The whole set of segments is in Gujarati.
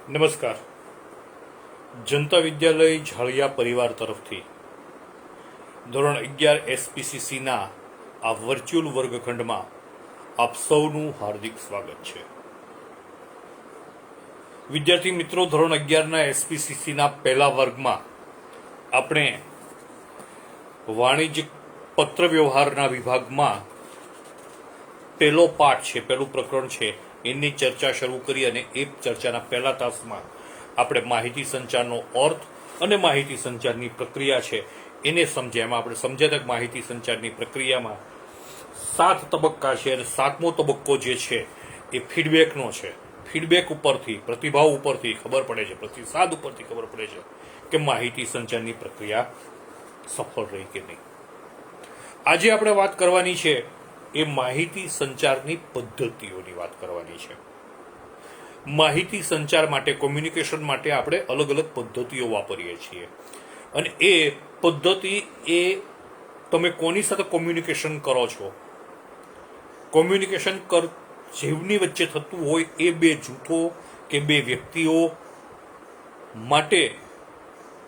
નમસ્કાર. જનતા વિદ્યાલય ઝાળિયા પરિવાર તરફથી ધોરણ 11 એસપીસીસીના આ વર્ચ્યુઅલ વર્ગખંડમાં આપ સૌનું હાર્દિક સ્વાગત છે. વિદ્યાર્થી મિત્રો, ધોરણ 11ના એસપીસીસીના પહેલા વર્ગમાં આપણે વાણિજ્ય પત્ર વ્યવહારના વિભાગમાં પહેલો પાઠ છે, પહેલું પ્રકરણ છે, એની ચર્ચા શરૂ કરી અને એ ચર્ચાના પહેલા તાસમાં આપણે માહિતી સંચારનો અર્થ અને માહિતી સંચારની પ્રક્રિયા છે એને સમજ્યા. એમાં આપણે સમજ્યા કે માહિતી સંચારની પ્રક્રિયામાં 7 તબક્કા છે અને 7મો તબક્કો જે છે એ ફીડબેકનો છે. ફીડબેક ઉપરથી, પ્રતિભાવ ઉપરથી ખબર પડે છે, પ્રતિસાદ ઉપરથી ખબર પડે છે કે માહિતી સંચારની પ્રક્રિયા સફળ રહી કે નહીં. આજે આપણે વાત કરવાની છે એ માહિતી સંચારની પદ્ધતિઓની વાત કરવાની છે. માહિતી સંચાર માટે, કોમ્યુનિકેશન માટે આપણે અલગ અલગ પદ્ધતિઓ વાપરીએ છીએ અને એ પદ્ધતિ એ તમે કોની સાથે કોમ્યુનિકેશન કરો છો, કોમ્યુનિકેશન જેમની વચ્ચે થતું હોય એ બે જૂથો કે બે વ્યક્તિઓ માટે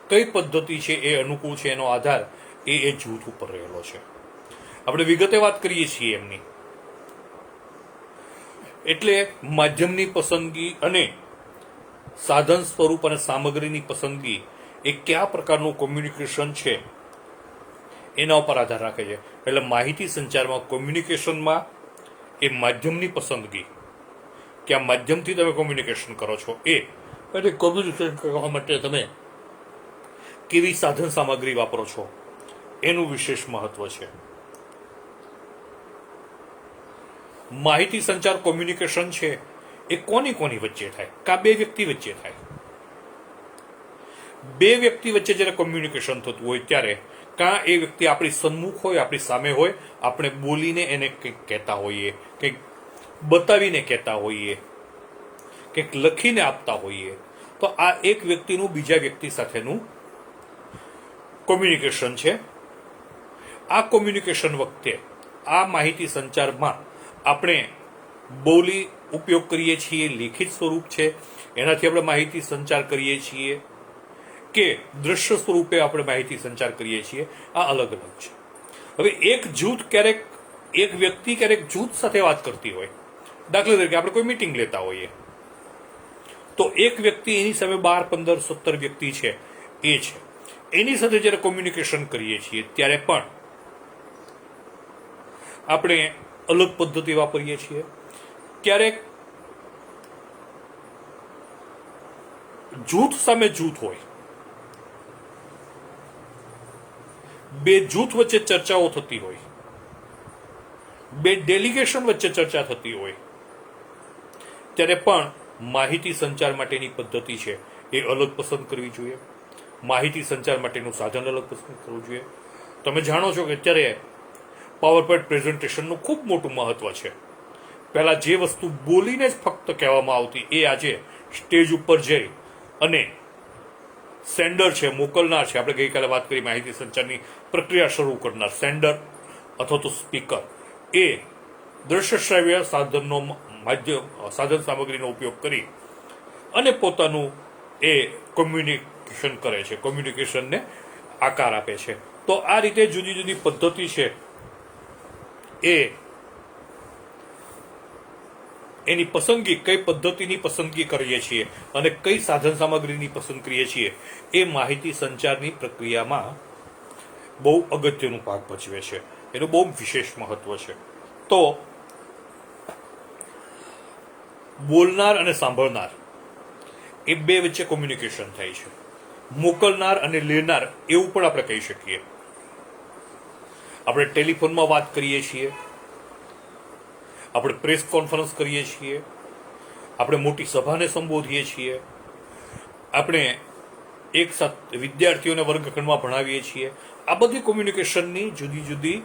કઈ પદ્ધતિ છે એ અનુકૂળ છે એનો આધાર એ જૂથ ઉપર રહેલો છે. આપણે વિગતે વાત કરીએ છીએ એમની. એટલે માધ્યમની પસંદગી અને સાધન સ્વરૂપ અને સામગ્રીની પસંદગી એ કયા પ્રકારનું કોમ્યુનિકેશન છે એના ઉપર આધાર રાખે છે. એટલે માહિતી સંચારમાં, કોમ્યુનિકેશનમાં એ માધ્યમની પસંદગી, કયા માધ્યમથી તમે કોમ્યુનિકેશન કરો છો એ, અને કોમ્યુનિકેશન કરવા માટે તમે કેવી સાધન સામગ્રી વાપરો છો એનું વિશેષ મહત્વ છે. માહિતી સંચાર કોમ્યુનિકેશન છે એ કોની વચ્ચે થાય? કા બે વ્યક્તિ વચ્ચે થાય. બે વ્યક્તિ વચ્ચે જ્યારે કોમ્યુનિકેશન થતું હોય ત્યારે કાં એ વ્યક્તિ આપણી સન્મુખ હોય, આપણી સામે હોય, આપણે બોલીને એને કંઈક કહેતા હોઈએ, કંઈક બતાવીને કહેતા હોઈએ, કંઈક લખીને આપતા હોઈએ, તો આ એક વ્યક્તિનું બીજા વ્યક્તિ સાથેનું કોમ્યુનિકેશન છે. આ કોમ્યુનિકેશન વખતે, આ માહિતી સંચારમાં આપણે બોલી ઉપયોગ કરીએ છીએ, લેખિત સ્વરૂપ છે એનાથી આપણે માહિતી સંચાર કરીએ છીએ, કે દ્રશ્ય સ્વરૂપે આપણે માહિતી સંચાર કરીએ છીએ. આ અલગ અલગ છે. હવે એક જૂથ ક્યારેક, એક વ્યક્તિ ક્યારેક જૂથ સાથે વાત કરતી હોય, દાખલા તરીકે આપણે કોઈ મીટિંગ લેતા હોઈએ તો એક વ્યક્તિ એની સામે 12, 15, 17 વ્યક્તિ છે એ છે, એની સાથે જ્યારે કોમ્યુનિકેશન કરીએ છીએ ત્યારે પણ આપણે અલગ પદ્ધતિ વાપરીએ છીએ. ક્યારેક જૂથ સામે જૂથ હોય, બે જૂથ વચ્ચે ચર્ચાઓ થતી હોય, બે ડેલિગેશન વચ્ચે ચર્ચા થતી હોય, ત્યારે પણ માહિતી સંચાર માટેની પદ્ધતિ છે એ અલગ પસંદ કરવી જોઈએ. માહિતી સંચાર માટેનું સાધન અલગ પસંદ કરવું જોઈએ. તમે જાણો છો કે અત્યારે પાવર પોઈન્ટ પ્રેઝન્ટેશનનું ખૂબ મોટું મહત્વ છે. પહેલા જે વસ્તુ બોલીને જ ફક્ત કહેવામાં આવતી એ આજે સ્ટેજ ઉપર જઈ અને સેન્ડર છે, મોકલનાર છે, આપણે ગઈકાલે વાત કરી માહિતી સંચારની પ્રક્રિયા શરૂ કરનાર સેન્ડર અથવા તો સ્પીકર, એ દ્રશ્ય શ્રાવ્ય સાધનનો સાધન સામગ્રીનો ઉપયોગ કરી અને પોતાનું એ કોમ્યુનિકેશન કરે છે, કોમ્યુનિકેશનને આકાર આપે છે. તો આ રીતે જુદી જુદી પદ્ધતિ છે એ એની પસંદગી, કઈ પદ્ધતિની પસંદગી કરીએ છીએ અને કઈ સાધન સામગ્રીની પસંદ કરીએ છીએ એ માહિતી સંચારની પ્રક્રિયામાં બહુ અગત્યનો ભાગ ભજવે છે. એનું બહુ વિશેષ મહત્વ છે. તો બોલનાર અને સાંભળનાર એ બે વચ્ચે કોમ્યુનિકેશન થાય છે. મોકલનાર અને લેનાર એવું પણ આપણે કહી શકીએ. આપણે ટેલિફોનમાં વાત કરીએ છીએ, આપણે પ્રેસ કોન્ફરન્સ કરીએ છીએ, આપણે મોટી સભાને સંબોધીએ છીએ, આપણે એક સાથે વિદ્યાર્થીઓને વર્ગખંડમાં ભણાવીએ છીએ. આ બધી કોમ્યુનિકેશનની જુદી જુદી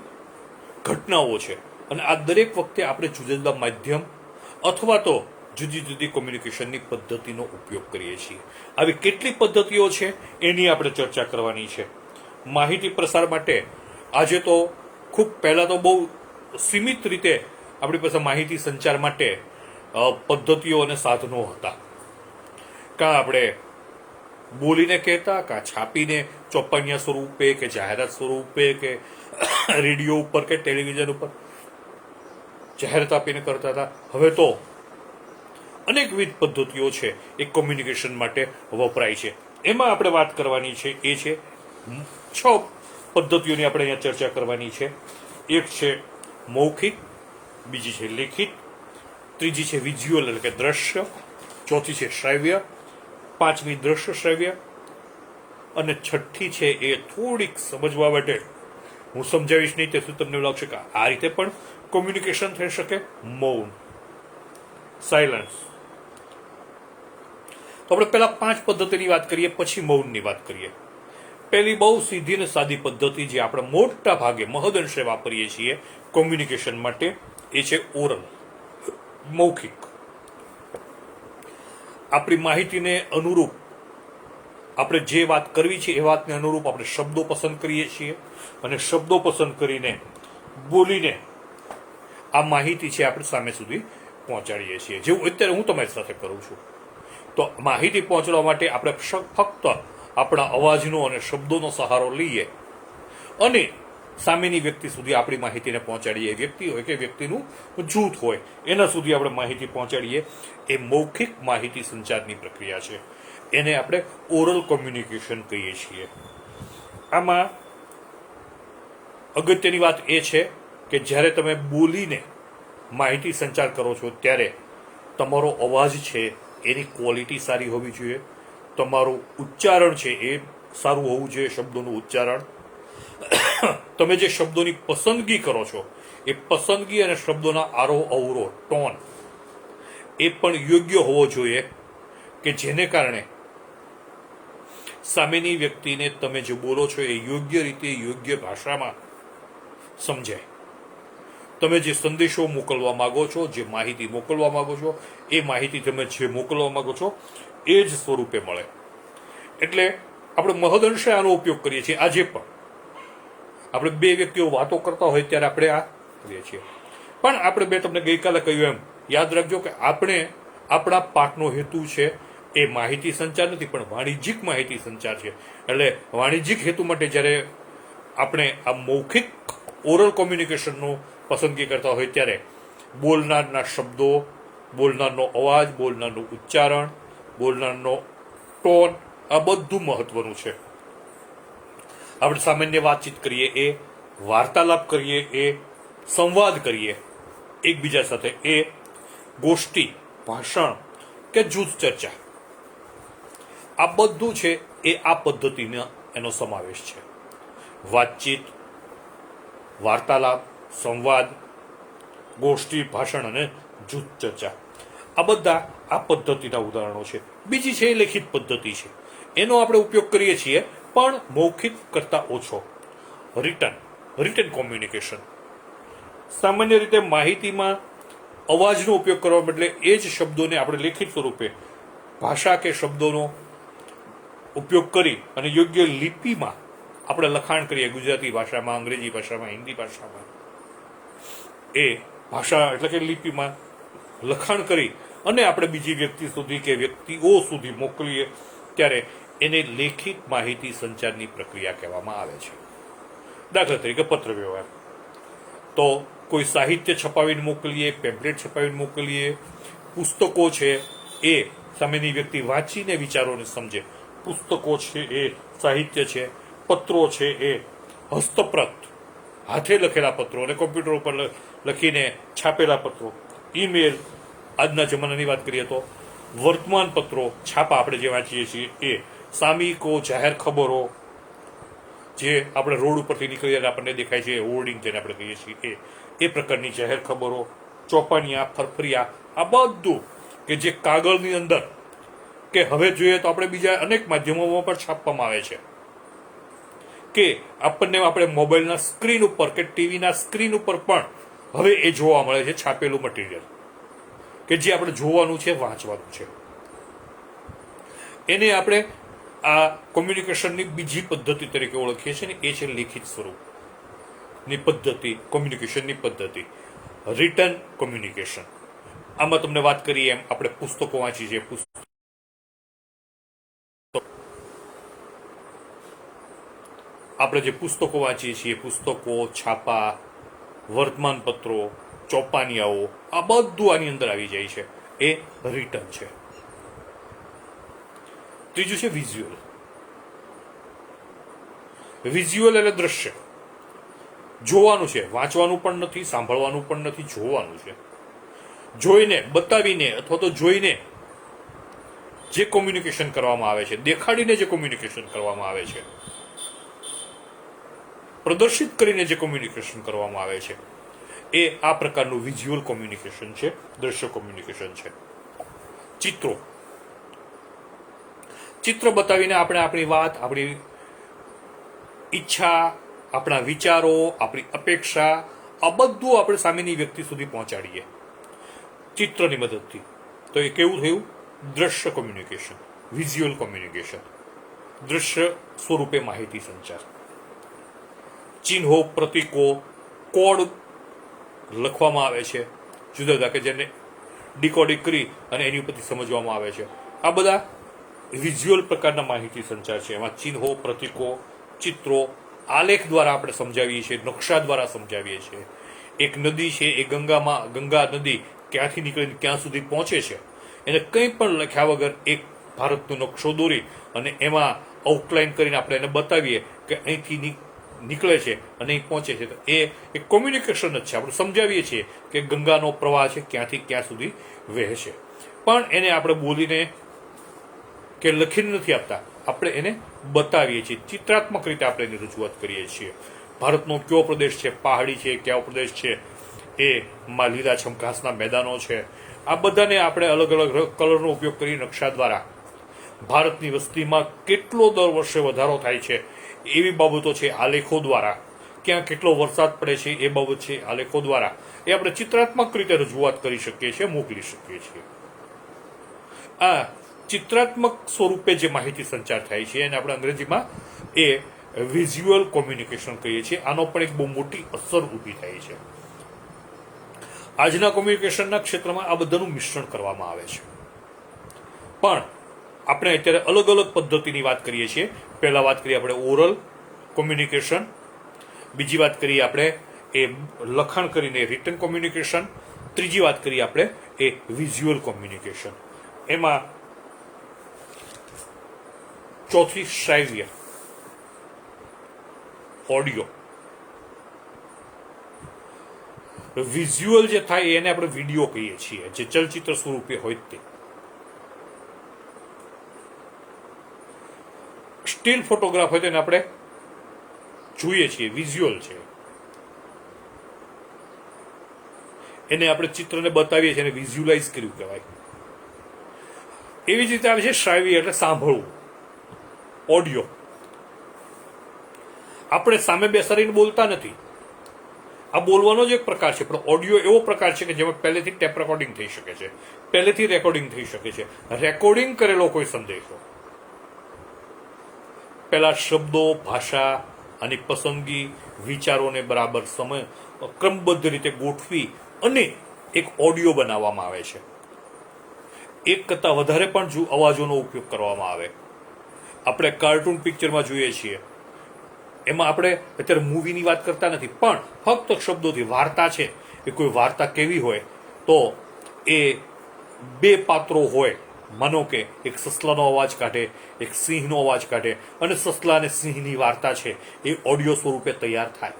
ઘટનાઓ છે અને આ દરેક વખતે આપણે જુદા જુદા માધ્યમ અથવા તો જુદી જુદી કોમ્યુનિકેશનની પદ્ધતિનો ઉપયોગ કરીએ છીએ. આવી કેટલી પદ્ધતિઓ છે એની આપણે ચર્ચા કરવાની છે. માહિતી પ્રસાર માટે આજે તો ખૂબ પહેલાં તો બહુ સીમિત રીતે આપણી પાસે માહિતી સંચાર માટે પદ્ધતિઓ અને સાધનો હતા. કાં આપણે બોલીને કહેતા, કાં છાપીને ચોપાનિયા સ્વરૂપે કે જાહેરાત સ્વરૂપે કે રેડિયો ઉપર કે ટેલિવિઝન ઉપર જાહેરાત આપીને કરતા હતા. હવે તો અનેકવિધ પદ્ધતિઓ છે એ કોમ્યુનિકેશન માટે વપરાય છે. એમાં આપણે વાત કરવાની છે એ છે 6 પદ્ધતિઓની આપણે અહીંયા ચર્ચા કરવાની છે. એક છે મૌખિક, બીજી છે લેખિત, ત્રીજી છે વિઝ્યુઅલ એટલે કે દ્રશ્ય, ચોથી છે શ્રાવ્ય, પાંચમી દ્રશ્ય શ્રાવ્ય, અને છઠ્ઠી છે એ થોડીક સમજવા માટે હું સમજાવીશ નહીં, તેથી તમને એવું લાગશે કે આ રીતે પણ કોમ્યુનિકેશન થઈ શકે, મૌન, સાયલન્સ. તો આપણે પહેલા 5 પદ્ધતિની વાત કરીએ, પછી મૌનની વાત કરીએ. પહેલી બહુ સીધી અને સાદી પદ્ધતિ જે આપણે મોટા ભાગે મહદઅંશે વાપરીએ છીએ કોમ્યુનિકેશન માટે, એ છે ઓરલ, મૌખિક. આપણી માહિતીને અનુરૂપ આપણે જે વાત કરવી છે એ વાતને અનુરૂપ આપણે શબ્દો પસંદ કરીએ છીએ, અને શબ્દો પસંદ કરીને બોલીને આ માહિતી છે આપણે સામે સુધી પહોંચાડીએ છીએ, જેવું અત્યારે હું તમારી સાથે કરું છું. તો માહિતી પહોંચવા માટે આપણે ફક્ત આપણા અવાજનો અને શબ્દોનો સહારો લઈએ અને સામેની વ્યક્તિ સુધી આપણી માહિતીને પહોંચાડીએ. વ્યક્તિ હોય કે વ્યક્તિનું જૂથ હોય એના સુધી આપણે માહિતી પહોંચાડીએ. એ મૌખિક માહિતી સંચારની પ્રક્રિયા છે. એને આપણે ઓરલ કોમ્યુનિકેશન કહીએ છીએ. આમાં અગત્યની વાત એ છે કે જ્યારે તમે બોલીને માહિતી સંચાર કરો છો ત્યારે તમારો અવાજ છે એની ક્વોલિટી સારી હોવી જોઈએ, તમારું ઉચ્ચારણ છે એ સારું હોવું જોઈએ, શબ્દોનું ઉચ્ચારણ. તમે જે શબ્દોની પસંદગી કરો છો એ પસંદગી અને શબ્દોના આરોહ અવરોહ, ટોન એ પણ યોગ્ય હોવો જોઈએ કે જેને કારણે સામેની વ્યક્તિને તમે જે બોલો છો એ યોગ્ય રીતે, યોગ્ય ભાષામાં સમજાય. તમે જે સંદેશો મોકલવા માંગો છો, જે માહિતી મોકલવા માંગો છો, એ માહિતી તમે જે મોકલવા માંગો છો એ જ સ્વરૂપે મળે. એટલે આપણે મહદઅંશે આનો ઉપયોગ કરીએ છીએ. આજે પણ આપણે 2 વ્યક્તિઓ વાતો કરતા હોય ત્યારે આપણે આ કરીએ છીએ. પણ આપણે મેં તમને ગઈકાલે કહ્યું એમ યાદ રાખજો કે આપણે આપણા પાઠનો હેતુ છે એ માહિતી સંચાર નથી, પણ વાણિજ્યિક માહિતી સંચાર છે. એટલે વાણિજ્યિક હેતુ માટે જ્યારે આપણે આ મૌખિક ઓરલ કોમ્યુનિકેશનનું પસંદગી કરતા હોય ત્યારે બોલનારના શબ્દો, બોલનારનો અવાજ, બોલનારનું ઉચ્ચારણ, બોલનારનો ટોન, આ બધું મહત્વનું છે. આપણે સામાન્ય વાતચીત કરીએ એ, વાર્તાલાપ કરીએ એ, સંવાદ કરીએ એકબીજા સાથે એ, ગોષ્ઠી, ભાષણ કે જૂથ ચર્ચા, આ બધું છે એ આ પદ્ધતિનો એનો સમાવેશ છે. વાતચીત, વાર્તાલાપ, સંવાદ, ગોષ્ઠી, ભાષણ અને જૂથ ચર્ચા, આ બધા આ પદ્ધતિના ઉદાહરણો છે. બીજી છે એ લેખિત પદ્ધતિ છે. એનો આપણે ઉપયોગ કરીએ છીએ પણ મૌખિક કરતા ઓછો. Return communication. સામાન્ય રીતે માહિતીમાં અવાજનો ઉપયોગ કરવા બદલે એ જ શબ્દોને આપણે લેખિત સ્વરૂપે ભાષા કે શબ્દોનો ઉપયોગ કરી અને યોગ્ય લિપિમાં આપણે લખાણ કરીએ. ગુજરાતી ભાષામાં, અંગ્રેજી ભાષામાં, હિન્દી ભાષામાં, એ ભાષા એટલે કે લિપિમાં લખાણ કરી અને આપણે બીજી વ્યક્તિ સુધી કે વ્યક્તિઓ સુધી મોકલીએ ત્યારે એને લેખિત માહિતી સંચારની પ્રક્રિયા કહેવામાં આવે છે. દાખલા તરીકે પત્ર વ્યવહાર. તો કોઈ સાહિત્ય છપાવીને મોકલીએ, પેમ્પલેટ છપાવીને મોકલીએ, પુસ્તકો છે એ સામેની વ્યક્તિ વાંચીને વિચારોને સમજે. પુસ્તકો છે એ સાહિત્ય છે, પત્રો છે એ હસ્તપ્રત હાથે લખેલા પત્રો અને કોમ્પ્યુટર ઉપર લખીને છાપેલા પત્રો, ઈમેલ, આજના જમાનાની વાત કરીએ તો વર્તમાન પત્રો, છાપા આપણે જે વાંચીએ છીએ એ, સામયિકો, જાહેર ખબરો જે આપણે રોડ ઉપરથી નીકળીએ આપણને દેખાય છે, હોર્ડિંગ જેને આપણે કહીએ છીએ એ પ્રકારની જાહેર ખબરો, ચોપાનિયા, ફરફરિયા, આ બધું કે જે કાગળની અંદર કે હવે જોઈએ તો આપણે બીજા અનેક માધ્યમોમાં પણ છાપવામાં આવે છે કે આપણને આપણે મોબાઈલના સ્ક્રીન ઉપર કે ટીવીના સ્ક્રીન ઉપર પણ હવે એ જોવા મળે છે છાપેલું મટીરિયલ કે જે આપણે જોવાનું છે, વાંચવાનું છે. એને આપણે આ કોમ્યુનિકેશનની બીજી પદ્ધતિ તરીકે ઓળખીએ છીએ ને એ છે લેખિત સ્વરૂપની પદ્ધતિ, કોમ્યુનિકેશનની પદ્ધતિ, રિટન કોમ્યુનિકેશન. આમાં તમને વાત કરીએ એમ આપણે પુસ્તકો વાંચી છે, આપણે જે પુસ્તકો વાંચીએ છીએ, પુસ્તકો, છાપા, વર્તમાનપત્રો, ચોપાનિયાઓ, આ બધું આની અંદર આવી જાય છે. એ રિટન છે. ત્રીજું છે વિઝ્યુઅલ. વિઝ્યુઅલ એટલે દ્રશ્ય. જોવાનું છે, વાંચવાનું પણ નથી, સાંભળવાનું પણ નથી, જોવાનું છે. જોઈને, બતાવીને અથવા તો જોઈને જે કોમ્યુનિકેશન કરવામાં આવે છે, દેખાડીને જે કોમ્યુનિકેશન કરવામાં આવે છે, પ્રદર્શિત કરીને જે કોમ્યુનિકેશન કરવામાં આવે છે, એ આ પ્રકારનું વિઝ્યુઅલ કોમ્યુનિકેશન છે, દ્રશ્ય કોમ્યુનિકેશન છે. ચિત્રો. ચિત્ર બતાવીને આપણે આપણી વાત, આપણી ઈચ્છા, આપણા વિચારો, આપણી અપેક્ષા, આ બધું આપણે સામેની વ્યક્તિ સુધી પહોંચાડીએ ચિત્રની મદદથી. તો એ કેવું થયું? દ્રશ્ય કોમ્યુનિકેશન, વિઝ્યુઅલ કોમ્યુનિકેશન, દ્રશ્ય સ્વરૂપે માહિતી સંચાર. ચિહ્નો, પ્રતીકો, કોડ લખવામાં આવે છે જુદા જુદા, કે જેને ડીકોડિંગ કરી અને એની ઉપરથી સમજવામાં આવે છે. આ બધા વિઝ્યુઅલ પ્રકારના માહિતી સંચાર છે. એમાં ચિહ્નો, પ્રતીકો, ચિત્રો, આલેખ દ્વારા આપણે સમજાવીએ છીએ, નકશા દ્વારા સમજાવીએ છીએ. એક નદી છે, એ ગંગા નદી ક્યાંથી નીકળીને ક્યાં સુધી પહોંચે છે, એને કંઈ પણ લખ્યા વગર એક ભારતનો નકશો દોરી અને એમાં આઉટલાઇન કરીને આપણે એને બતાવીએ કે અહીંથી નીકળે છે અને અહીં પહોંચે છે. તો એ એક કોમ્યુનિકેશન જ છે. આપણે સમજાવીએ છીએ કે ગંગાનો પ્રવાહ છે, ક્યાંથી ક્યાં સુધી વહે છે. પણ એને આપણે બોલીને કે લખીને નથી આપતા, આપણે એને બતાવીએ છીએ. ચિત્રાત્મક રીતે આપણે એની રજૂઆત કરીએ છીએ. ભારતનો કયો પ્રદેશ છે, પહાડી છે, કયો પ્રદેશ છે, એમાં લીલાછમ ઘાસના મેદાનો છે, આ બધાને આપણે અલગ અલગ કલરનો ઉપયોગ કરી નકશા દ્વારા ભારતની વસ્તીમાં કેટલો દર વર્ષે વધારો થાય છે એવી બાબતો છે, આલેખો દ્વારા ક્યાં કેટલો વરસાદ પડે છે એ બાબત છે, આલેખો દ્વારા એ આપણે ચિત્રાત્મક રીતે રજૂઆત કરી શકીએ છીએ, મોકલી શકીએ છીએ. આ ચિત્રાત્મક સ્વરૂપે જે માહિતી સંચાર થાય છે એને આપણે અંગ્રેજીમાં એ વિઝ્યુઅલ કોમ્યુનિકેશન કહીએ છીએ. આનો પણ એક બહુ મોટી અસર ઊભી થાય છે. આજના કોમ્યુનિકેશનના ક્ષેત્રમાં આ બધાનું મિશ્રણ કરવામાં આવે છે. પણ આપણે અત્યારે અલગ અલગ પદ્ધતિની વાત કરીએ છીએ. પહેલા વાત કરીએ આપણે ઓરલ કોમ્યુનિકેશન, બીજી વાત કરીએ આપણે એ લખાણ કરીને રિટન કોમ્યુનિકેશન, ત્રીજી વાત કરીએ આપણે એ વિઝ્યુઅલ કોમ્યુનિકેશન. એમાં ચોથી શ્રાવ્ય, ઓડિયો. વિઝ્યુઅલ જે થાય એને આપણે વિડીયો કહીએ છીએ, જે ચલચિત્ર સ્વરૂપે હોય તે. સ્ટીલ ફોટોગ્રાફ હોય તેને આપણે જોઈએ છીએ, વિઝ્યુઅલ છે. એને આપણે ચિત્રને બતાવીએ છીએ, એને વિઝ્યુઅલાઇઝ કર્યું કહેવાય. એવી જ રીતે આવે છે શ્રાવ્ય, એટલે સાંભળવું, ઓડિયો. આપણે સામે બેસાડીને બોલતા નથી, આ બોલવાનો જ એક પ્રકાર છે, પણ ઓડિયો એવો પ્રકાર છે કે જેમાં પહેલેથી ટેપ રેકોર્ડિંગ થઈ શકે છે, પહેલેથી રેકોર્ડિંગ થઈ શકે છે, રેકોર્ડિંગ કરેલો કોઈ સંદેશો. પહેલા શબ્દો, ભાષા અને પસંદગી, વિચારોને બરાબર સમય ક્રમબદ્ધ રીતે ગોઠવી અને એક ઓડિયો બનાવવામાં આવે છે. એક કરતાં વધારે પણ જો અવાજોનો ઉપયોગ કરવામાં આવે. આપણે કાર્ટૂન પિક્ચરમાં જોઈએ છીએ, એમાં આપણે અત્યારે મૂવીની વાત કરતા નથી, પણ ફક્ત શબ્દોથી વાર્તા છે, એ કોઈ વાર્તા કેવી હોય તો એ બે પાત્રો હોય, માનો કે એક સસલાનો અવાજ કાઢે, એક સિંહનો અવાજ કાઢે, અને સસલા અને સિંહની વાર્તા છે એ ઓડિયો સ્વરૂપે તૈયાર થાય.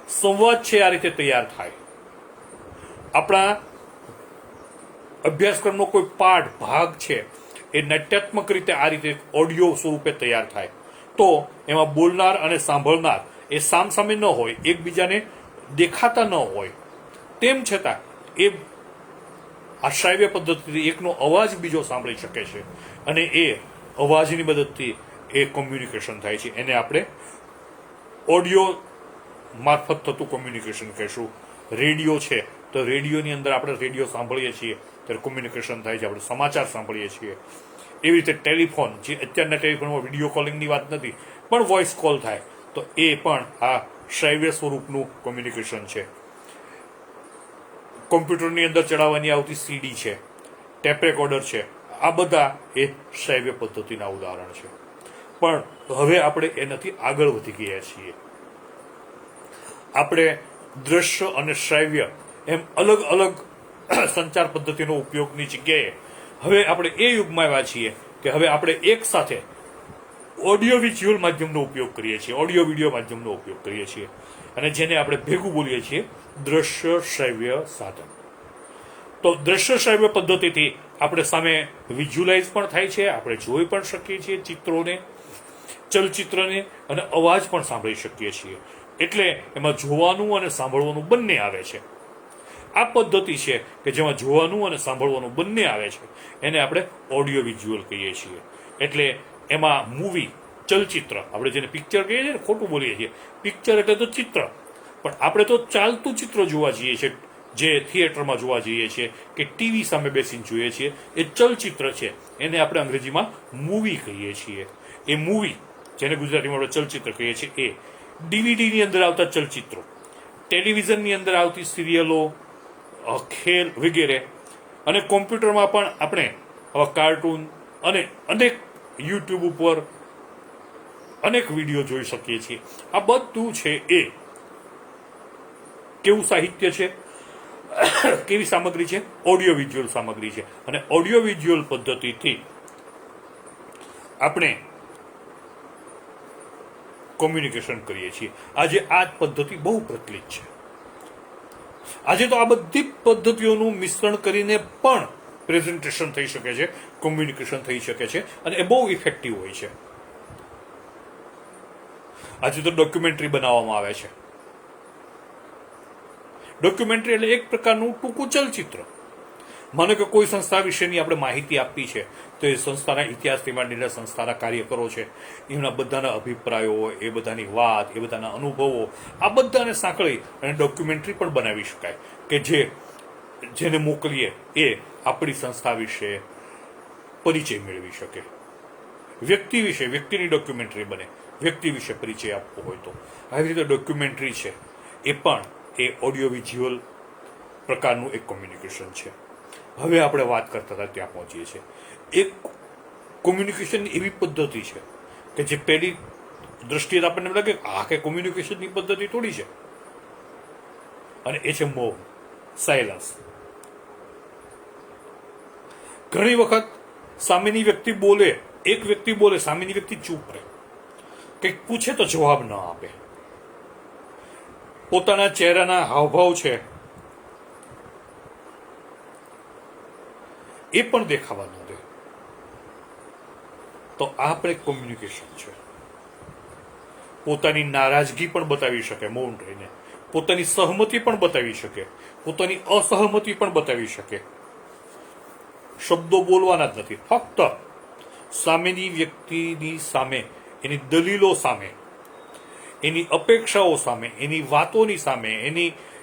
સંવાદ છે આ રીતે તૈયાર થાય. આપણા અભ્યાસક્રમનો કોઈ પાઠ ભાગ છે એ નાટ્યાત્મક રીતે આ રીતે ઓડિયો સ્વરૂપે તૈયાર થાય. તો એમાં બોલનાર અને સાંભળનાર એ સામસામે ન હોય, એકબીજાને દેખાતા ન હોય, તેમ છતાં એ આ શ્રાવ્ય પદ્ધતિથી એકનો અવાજ બીજો સાંભળી શકે છે અને એ અવાજની મદદથી એ કોમ્યુનિકેશન થાય છે. એને આપણે ઓડિયો મારફત થતું કોમ્યુનિકેશન કહીશું. રેડિયો છે તો રેડિયોની અંદર આપણે રેડિયો સાંભળીએ છીએ ત્યારે કોમ્યુનિકેશન થાય છે, આપણે સમાચાર સાંભળીએ છીએ. એવી રીતે ટેલિફોન, જે અત્યારના ટેલિફોનમાં વિડીયો કોલિંગની વાત નથી, પણ વોઇસ કોલ થાય, તો એ પણ આ શ્રાવ્ય સ્વરૂપનું કોમ્યુનિકેશન છે. કોમ્પ્યુટરની અંદર ચડાવવાની આવતી સીડી છે, ટેપ રેકોર્ડર છે, આ બધા એ શ્રાવ્ય પદ્ધતિના ઉદાહરણ છે. પણ હવે આપણે એનાથી આગળ વધી ગયા છીએ. આપણે દ્રશ્ય અને શ્રાવ્ય એમ અલગ અલગ સંચાર પદ્ધતિનો ઉપયોગની જગ્યાએ હવે આપણે એ યુગમાં આવ્યા છીએ કે હવે આપણે એક સાથે ઓડિયો વિઝ્યુઅલ માધ્યમનો ઉપયોગ કરીએ છીએ, ઓડિયો વિડીયો માધ્યમનો ઉપયોગ કરીએ છીએ, અને જેને આપણે ભેગું બોલીએ છીએ દ્રશ્ય શ્રાવ્ય સાધન. તો દ્રશ્ય શ્રાવ્ય પદ્ધતિથી આપણે સામે વિઝ્યુલાઇઝ પણ થાય છે, આપણે જોઈ પણ શકીએ છીએ ચિત્રોને, ચલચિત્રને, અને અવાજ પણ સાંભળી શકીએ છીએ. એટલે એમાં જોવાનું અને સાંભળવાનું બંને આવે છે. આ પદ્ધતિ છે કે જેમાં જોવાનું અને સાંભળવાનું બંને આવે છે, એને આપણે ઓડિયો વિઝ્યુઅલ કહીએ છીએ. એટલે એમાં મૂવી, ચલચિત્ર, આપણે જેને પિક્ચર કહીએ છીએ ને, ખોટું બોલીએ છીએ, પિક્ચર એટલે તો ચિત્ર, પણ આપણે તો ચાલતું ચિત્ર જોવા જઈએ છીએ, જે થિયેટરમાં જોવા જઈએ છીએ કે ટીવી સામે બેસીને જોઈએ છીએ, એ ચલચિત્ર છે. એને આપણે અંગ્રેજીમાં મૂવી કહીએ છીએ. એ મૂવી, જેને ગુજરાતીમાં આપણે ચલચિત્ર કહીએ છીએ, એ ડીવીડીની અંદર આવતા ચલચિત્રો, ટેલિવિઝનની અંદર આવતી સિરિયલો, ખેલ વગેરે, અને કોમ્પ્યુટરમાં પણ આપણે આવા કાર્ટૂન અને અનેક યુટ્યુબ ઉપર અનેક વિડીયો જોઈ શકીએ છીએ. આ બધું છે એ કેવું સાહિત્ય છે, કેવી સામગ્રી છે? ઓડિયો વિઝ્યુઅલ સામગ્રી છે. અને ઓડિયો વિઝ્યુઅલ પદ્ધતિથી આપણે કોમ્યુનિકેશન કરીએ છીએ. આજે આ જ પદ્ધતિ બહુ પ્રચલિત છે. આજે તો આ બધી પદ્ધતિઓનું મિશ્રણ કરીને પણ પ્રેઝન્ટેશન થઈ શકે છે, કોમ્યુનિકેશન થઈ શકે છે, અને એ બહુ ઇફેક્ટિવ હોય છે. આજે તો ડોક્યુમેન્ટરી બનાવવામાં આવે છે. ડોક્યુમેન્ટરી એટલે એક પ્રકારનું ટૂંકું ચલચિત્ર. માનો કે કોઈ સંસ્થા વિશેની આપણે માહિતી આપવી છે, તો એ સંસ્થાના ઇતિહાસથી માંડીને સંસ્થાના કાર્યકરો છે, એમના બધાના અભિપ્રાયો, એ બધાની વાત, એ બધાના અનુભવો, આ બધાને સાંકળી અને ડોક્યુમેન્ટરી પણ બનાવી શકાય કે જેને મોકલીએ એ આપણી સંસ્થા વિશે પરિચય મેળવી શકે. વ્યક્તિ વિશે, વ્યક્તિની ડોક્યુમેન્ટરી બને, વ્યક્તિ વિશે પરિચય આપવો હોય તો. આવી રીતે ડોક્યુમેન્ટરી છે એ પણ એ ઓડિયો વિઝ્યુઅલ પ્રકારનું એક કોમ્યુનિકેશન છે. હવે આપણે વાત કરતા હતા ત્યાં પહોંચીએ છીએ. એક કોમ્યુનિકેશનની એવી પદ્ધતિ છે કે જે પહેલી દ્રષ્ટિએ આપણને એમ લાગે આ કે કોમ્યુનિકેશનની પદ્ધતિ થોડી છે, અને એ છે મૌન, સાયલન્સ. ઘણી વખત સામેની વ્યક્તિ બોલે, એક વ્યક્તિ બોલે, સામેની વ્યક્તિ ચૂપ રહે, કંઈક પૂછે તો જવાબ ન આપે, પોતાના ચહેરાના હાવભાવ છે એ પણ દેખાવા ન દે. તો આ આપણે કોમ્યુનિકેશન છે. પોતાની નારાજગી પણ બતાવી શકે મૌન રહીને, પોતાની સહમતિ પણ બતાવી શકે, પોતાની અસહમતિ પણ બતાવી શકે. શબ્દો બોલવાના જ નથી, ફક્ત સામેની વ્યક્તિની સામે, એની દલીલો સામે, એની અપેક્ષાઓ સામે, એની વાતોની સામે,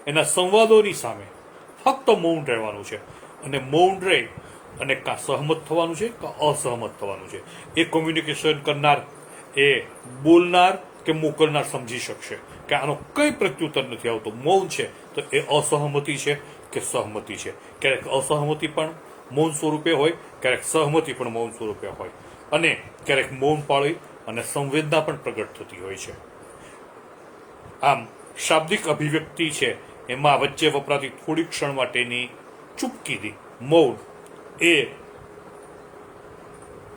એના સંવાદોની સામે ફક્ત મૌન રહેવાનું છે. અને મૌન રહે અને કાં સહમત થવાનું છે કાં અસહમત થવાનું છે. એ કોમ્યુનિકેશન કરનાર, એ બોલનાર કે મોકલનાર સમજી શકશે કે આનો કંઈ પ્રત્યુત્તર નથી આવતો, મૌન છે, તો એ અસહમતિ છે કે સહમતિ છે. ક્યારેક અસહમતિ પણ મૌન સ્વરૂપે હોય, ક્યારેક સહમતિ પણ મૌન સ્વરૂપે હોય, અને ક્યારેક મૌન પાળી અને સંવેદના પણ પ્રગટ થતી હોય છે. આમ શાબ્દિક અભિવ્યક્તિ છે એમાં વચ્ચે વપરાતી થોડી ક્ષણ માટેની ચૂપકીદી, મૌન, એ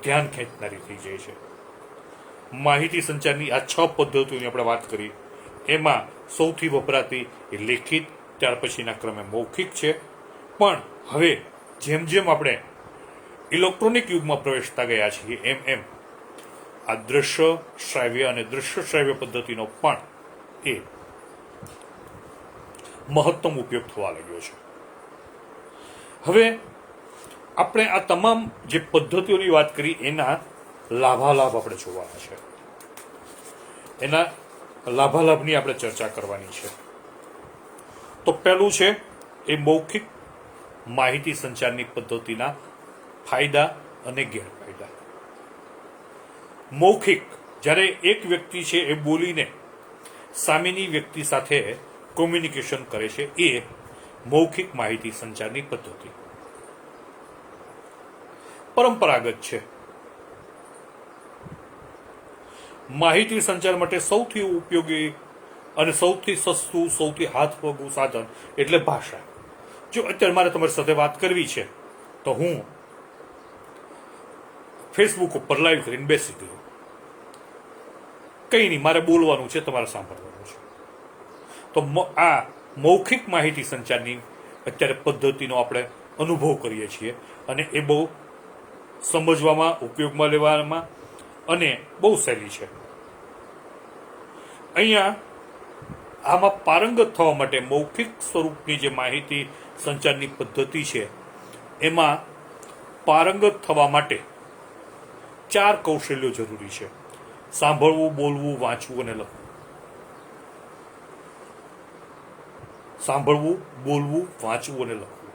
ધ્યાન ખેંચનારી થઈ જાય છે. માહિતી સંચારની આ 6 પદ્ધતિઓની આપણે વાત કરી. એમાં સૌથી વપરાતી એ લેખિત, ત્યાર પછીના ક્રમે મૌખિક છે. પણ હવે જેમ જેમ આપણે ઇલેક્ટ્રોનિક યુગમાં પ્રવેશતા ગયા છીએ એમ આ દ્રશ્ય શ્રાવ્ય અને દૃશ્ય શ્રાવ્ય પદ્ધતિનો પણ એ મહત્તમ ઉપયોગ થવા લાગ્યો છે. હવે આપણે આ તમામ જે પદ્ધતિઓની વાત કરી એના લાભાલાભ આપણે જોવાના છે. એના લાભાલાભની આપણે ચર્ચા કરવાની છે. તો પહેલું છે એ મૌખિક માહિતી સંચારની પદ્ધતિના ફાયદા અને ગેરફાયદા. મૌખિક, જ્યારે એક વ્યક્તિ છે એ બોલીને સામેની વ્યક્તિ સાથે કોમ્યુનિકેશન કરે છે, એ મૌખિક માહિતી સંચારની પદ્ધતિ. પરંપરાગત છે. માહિતી સંચાર માટે સૌથી ઉપયોગી અને સૌથી સસ્તું, સૌથી હાથવગું સાધન એટલે ભાષા. જો અત્યારે મારે તમારી સાથે વાત કરવી છે તો હું ફેસબુક ઉપર લાઈવ કરીને બેસી ગયો, કંઈ નહીં, મારે બોલવાનું છે, તમારે સાંભળવાનું છે. તો આ મૌખિક માહિતી સંચારની અત્યારે પદ્ધતિનો આપણે અનુભવ કરીએ છીએ અને એ બહુ સમજવામાં, ઉપયોગમાં લેવામાં અને બહુ સહેલી છે. અહીંયા આમાં પારંગત થવા માટે મૌખિક સ્વરૂપની જે માહિતી સંચારની પદ્ધતિ છે એમાં પારંગત થવા માટે 4 કૌશલ્યો જરૂરી છે: સાંભળવું, બોલવું, વાંચવું અને લખવું. સાંભળવું, બોલવું, વાંચવું અને લખવું.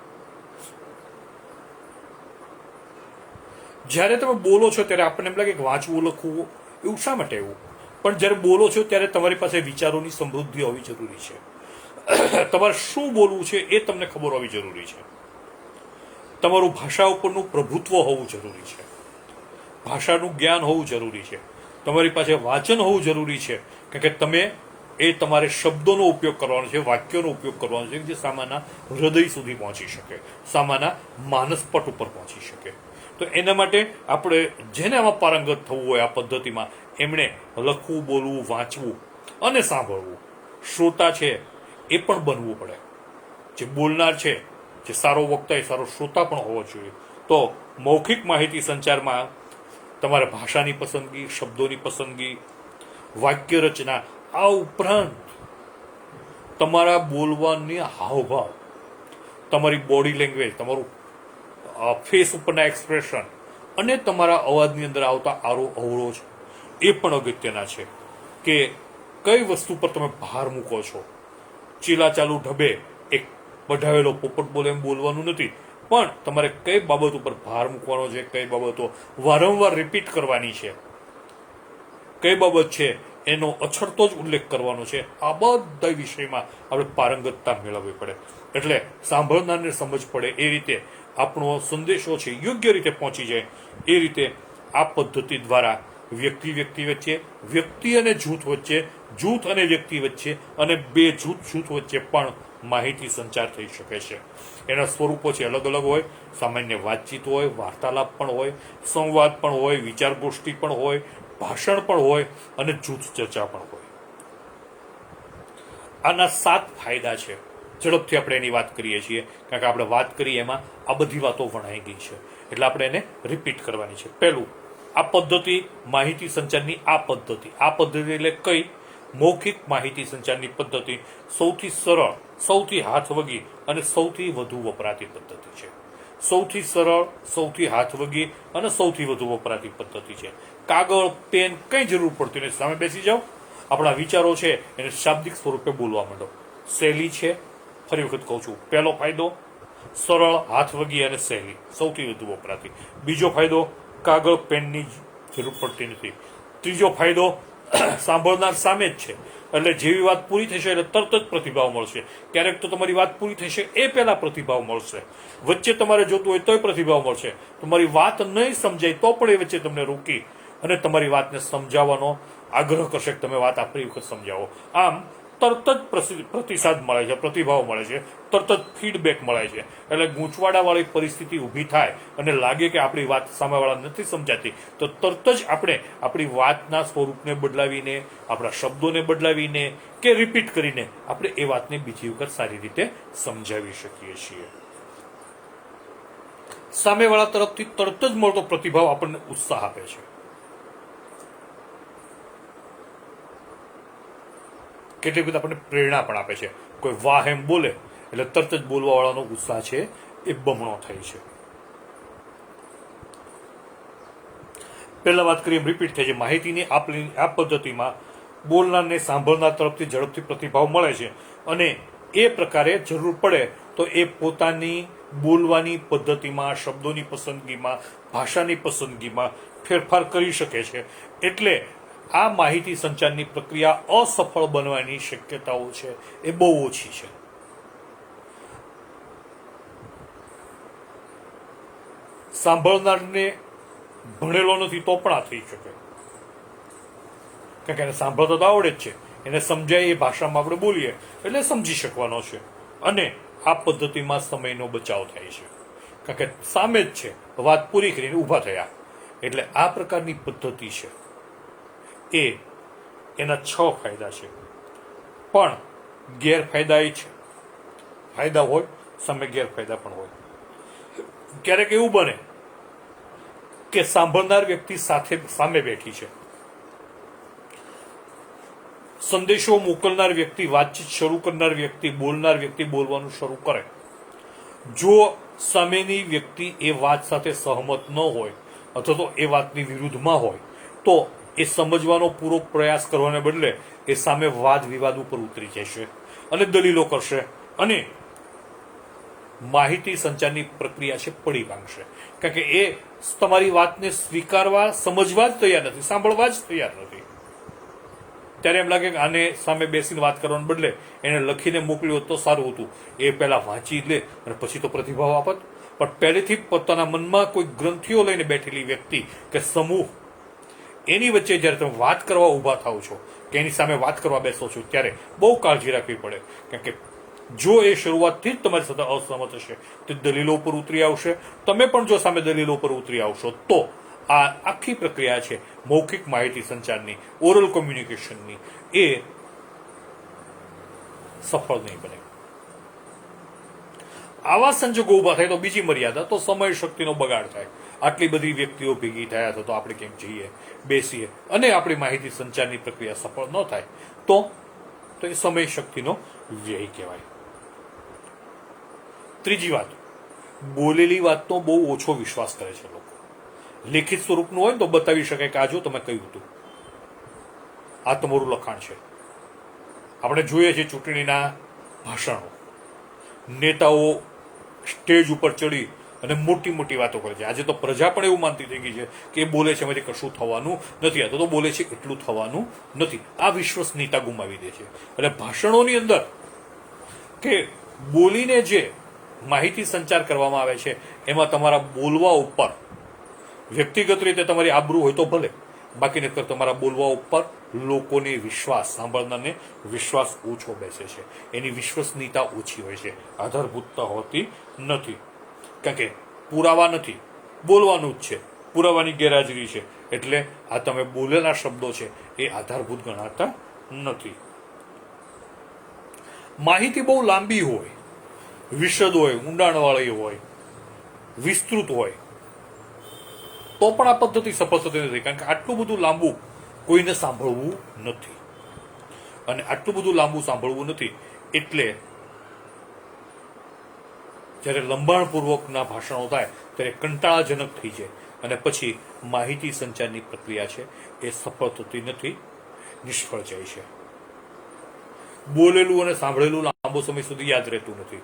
જ્યારે તમે બોલો છો ત્યારે આપણને એમ લાગે કે વાંચવું, લખવું એવું શા માટે એવું? પણ જ્યારે બોલો છો ત્યારે તમારી પાસે વિચારોની સમૃદ્ધિ હોવી જરૂરી છે. તમારે શું બોલવું છે એ તમને ખબર હોવી જરૂરી છે. તમારું ભાષા ઉપરનું પ્રભુત્વ હોવું જરૂરી છે. ભાષાનું જ્ઞાન હોવું જરૂરી છે. તમારી પાસે વાંચન હોવું જરૂરી છે, કારણ કે તમે તમારે શબ્દોનો ઉપયોગ કરવાનો છે, વાક્યોનો ઉપયોગ કરવાનો છે, જે સામાના હૃદય સુધી પહોંચી શકે, સામાના માનસપટ ઉપર પહોંચી શકે. તો એના માટે આપણે જેને આમાં પારંગત થવું હોય આ પદ્ધતિમાં, એમણે લખવું, બોલવું, વાંચવું અને સાંભળવું. શ્રોતા છે એ પણ બનવું પડે. જે બોલનાર છે, જે સારો વક્તા એ સારો શ્રોતા પણ હોવો જોઈએ. તો મૌખિક માહિતી સંચારમાં તમારે ભાષાની પસંદગી, શબ્દોની પસંદગી, વાક્ય રચના, આ ઉપરાંત તમારા બોલવાની હાવભાવ, તમારી બોડી લેંગ્વેજ, તમારું ફેસ ઉપરના એક્સપ્રેશન અને તમારા અવાજની અંદર આવતા અવરોધ એ પણ અગત્યના છે કે કઈ વસ્તુ પર તમે ભાર મૂકો છો. ચીલા ચાલુ ઢબે એક બઢાવેલો પોપટ બોલે એમ બોલવાનું નથી, પણ તમારે કઈ બાબત ઉપર ભાર મૂકવાનો છે, કઈ બાબતો વારંવાર રિપીટ કરવાની છે, કઈ બાબત છે એનો અછડતો જ ઉલ્લેખ કરવાનો છે. આ બધા વિષયમાં આપણે પારંગતતા મેળવવી પડે. એટલે સાંભળનારને સમજ પડે એ રીતે આપણો સંદેશો છે યોગ્ય રીતે પહોંચી જાય એ રીતે આ પદ્ધતિ દ્વારા વ્યક્તિ વચ્ચે, વ્યક્તિ અને જૂથ વચ્ચે, જૂથ અને વ્યક્તિ વચ્ચે અને બે જૂથ વચ્ચે પણ માહિતી સંચાર થઈ શકે છે. એના સ્વરૂપો છે અલગ અલગ હોય. સામાન્ય વાતચીત હોય, વાર્તાલાપ પણ હોય, સંવાદ પણ હોય, વિચાર ગોષ્ઠી પણ હોય, ભાષણ પણ હોય અને જૂથ ચર્ચા પણ હોય. આના 7 ફાયદા છે. ઝડપથી આપણે એની વાત કરીએ છીએ, કારણ કે આપણે વાત કરી એમાં આ બધી વાતો વણાઈ ગઈ છે, એટલે આપણે એને રિપીટ કરવાની છે. પહેલું, આ પદ્ધતિ માહિતી સંચારની આ પદ્ધતિ એટલે કઈ? મૌખિક માહિતી સંચારની પદ્ધતિ સૌથી સરળ, સૌથી હાથવગી અને સૌથી વધુ વપરાતી પદ્ધતિ છે. સૌથી સરળ, સૌથી હાથવગી અને સૌથી વધુ વપરાતી પદ્ધતિ છે. કાગળ, પેન કંઈ જરૂર પડતી નથી. સામે બેસી જાઓ, આપણા વિચારો છે એને શાબ્દિક સ્વરૂપે બોલવા માંડો. શૈલી છે, ફરી વખત કહું છું, પહેલો ફાયદો સરળ, હાથવગી અને શૈલી, સૌથી વધુ વપરાતી. બીજો ફાયદો કાગળ, પેનની જરૂર પડતી નથી. ત્રીજો ફાયદો સાંભળનાર સામે જ છે, એટલે જેવી વાત પૂરી થશે એટલે તરત જ પ્રતિભાવ મળશે. ક્યારેક તો તમારી વાત પૂરી થશે એ પહેલા પ્રતિભાવ મળશે. વચ્ચે તમારે જોતું હોય તોય પ્રતિભાવ મળશે. તમારી વાત નહીં સમજાય તો પણ એ વચ્ચે તમને રોકી અને તમારી વાતને સમજાવવાનો આગ્રહ કરશે કે તમે વાત આપણી વખત સમજાવો. આમ તરત જ પ્રતિસાદ મળે છે, પ્રતિભાવ મળે છે, તરત જ ફીડબેક મળે છે. એટલે ગૂંચવાડાવાળી પરિસ્થિતિ ઊભી થાય અને લાગે કે આપણી વાત સામેવાળા નથી સમજાતી, તો તરત જ આપણે આપણી વાતના સ્વરૂપને બદલાવીને, આપણા શબ્દોને બદલાવીને કે રિપીટ કરીને આપણે એ વાતને બીજી વખત સારી રીતે સમજાવી શકીએ છીએ. સામેવાળા તરફથી તરત જ મળતો પ્રતિભાવ આપણને ઉત્સાહ આપે છે. કેટલીક વખત આપણને પ્રેરણા પણ આપે છે. કોઈ વાહ એમ બોલે એટલે તરત જ બોલવાવાળાનો ઉત્સાહ છે એ બમણો થાય છે. પહેલા વાત કરીએ, રિપીટ થઈ છે. માહિતીની આ પદ્ધતિમાં બોલનારને સાંભળનાર તરફથી ઝડપથી પ્રતિભાવ મળે છે અને એ પ્રકારે જરૂર પડે તો એ પોતાની બોલવાની પદ્ધતિમાં, શબ્દોની પસંદગીમાં, ભાષાની પસંદગીમાં ફેરફાર કરી શકે છે. એટલે આ માહિતી સંચારની પ્રક્રિયા અસફળ બનવાની શક્યતાઓ છે એ બહુ ઓછી છે. સાંભળનારને ભણેલો નથી તો પણ આ થઈ શકે, કારણ કે એને સાંભળતો તો આવડે જ છે, એને સમજાય એ ભાષામાં આપણે બોલીએ એટલે સમજી શકવાનો છે. અને આ પદ્ધતિમાં સમયનો બચાવ થાય છે, કારણ કે સામે જ છે, વાત પૂરી કરીને ઊભા થયા. એટલે આ પ્રકારની પદ્ધતિ છે એ એના 6 ફાયદા છે, પણ ગેરફાયદા એ છે. ફાયદા હોય સામે ગેરફાયદા પણ હોય. ક્યારેક એવું બને કે સાંભળનાર વ્યક્તિ સામે બેઠી છે, સંદેશો મોકલનાર વ્યક્તિ, વાતચીત શરૂ કરનાર વ્યક્તિ, બોલનાર વ્યક્તિ બોલવાનું શરૂ કરે. જો સામેની વ્યક્તિ એ વાત સાથે સહમત ન હોય અથવા તો એ વાતની વિરુદ્ધમાં હોય તો એ સમજવાનો પૂરો પ્રયાસ કરવાને બદલે એ સામે વાદ વિવાદ ઉપર ઉતરી જશે અને દલીલો કરશે અને માહિતી સંચારની પ્રક્રિયા છે પડી ભાંગશે, કારણ કે એ તમારી વાતને સ્વીકારવા, સમજવા જ તૈયાર નથી, સાંભળવા જ તૈયાર નથી. ત્યારે એમ લાગે કે આને સામે બેસીને વાત કરવાને બદલે એને લખીને મોકલ્યું હોત તો સારું હતું, એ પહેલા વાંચી લે અને પછી તો પ્રતિભાવ આપત. પણ પહેલેથી પોતાના મનમાં કોઈ ગ્રંથિઓ લઈને બેઠેલી વ્યક્તિ કે સમૂહ, એની વચ્ચે જ્યારે તમે વાત કરવા ઊભા થાવ છો કે એની સામે વાત કરવા બેસો છો ત્યારે બહુ કાળજી રાખવી પડે, કારણ કે જો એ શરૂઆતથી જ તમારી સાથે અસહમત હશે તો દલીલો ઉપર ઉતરી આવશે. તમે પણ જો સામે દલીલો ઉપર ઉતરી આવશો તો આ આખી પ્રક્રિયા છે મૌખિક માહિતી સંચારની, ઓરલ કોમ્યુનિકેશનની, એ સફળ નહીં બને. આવા સંજોગો ઉભા થાય તો બીજી મર્યાદા તો સમય શક્તિનો બગાડ થાય. આટલી બધી વ્યક્તિઓ ભેગી થયા તો આપણે ક્યાંક જઈએ, બેસીએ અને આપણી માહિતી સંચારની પ્રક્રિયા સફળ ન થાય તો એ સમય શક્તિનો વ્યય કહેવાય. ત્રીજી વાત, બોલેલી વાતનો બહુ ઓછો વિશ્વાસ કરે છે લોકો. લેખિત સ્વરૂપનું હોય ને તો બતાવી શકાય કે આ જો તમે કહ્યું હતું, આ તમારું લખાણ છે. આપણે જોઈએ છીએ ચૂંટણીના ભાષણો, નેતાઓ સ્ટેજ ઉપર ચડી અને મોટી મોટી વાતો કરે છે. આજે તો પ્રજા પણ એવું માનતી થઈ ગઈ છે કે એ બોલે છે એમાંથી કશું થવાનું નથી, આ તો બોલે છે એટલું થવાનું નથી. આ વિશ્વસનીયતા ગુમાવી દે છે. એટલે ભાષણોની અંદર કે બોલીને જે માહિતી સંચાર કરવામાં આવે છે એમાં તમારા બોલવા ઉપર વ્યક્તિગત રીતે તમારી આબરૂ હોય તો ભલે, બાકી નહીંતર તમારા બોલવા ઉપર લોકોને વિશ્વાસ, સાંભળનારને વિશ્વાસ ઓછો બેસે છે, એની વિશ્વસનીયતા ઓછી હોય છે, આધારભૂતતા હોતી નથી. કારણ કે પુરાવા નથી, બોલવાનું જ છે, પુરાવાની ગેરહાજરી છે, એટલે આ તમે બોલેલા શબ્દો છે એ આધારભૂત ગણાતા નથી. માહિતી બહુ લાંબી હોય, વિશદ હોય, ઊંડાણવાળી હોય, વિસ્તૃત હોય તો પણ આ પદ્ધતિ સફળ થતી નથી, કારણ કે આટલું બધું લાંબુ કોઈને સાંભળવું નથી. અને આટલું બધું લાંબુ સાંભળવું નથી એટલે જ્યારે લંબાણપૂર્વકના ભાષણો થાય ત્યારે કંટાળાજનક થઈ જાય અને પછી માહિતી સંચારની પ્રક્રિયા છે એ સફળ થતી નથી, નિષ્ફળ જાય છે. બોલેલું અને સાંભળેલું લાંબો સમય સુધી યાદ રહેતું નથી.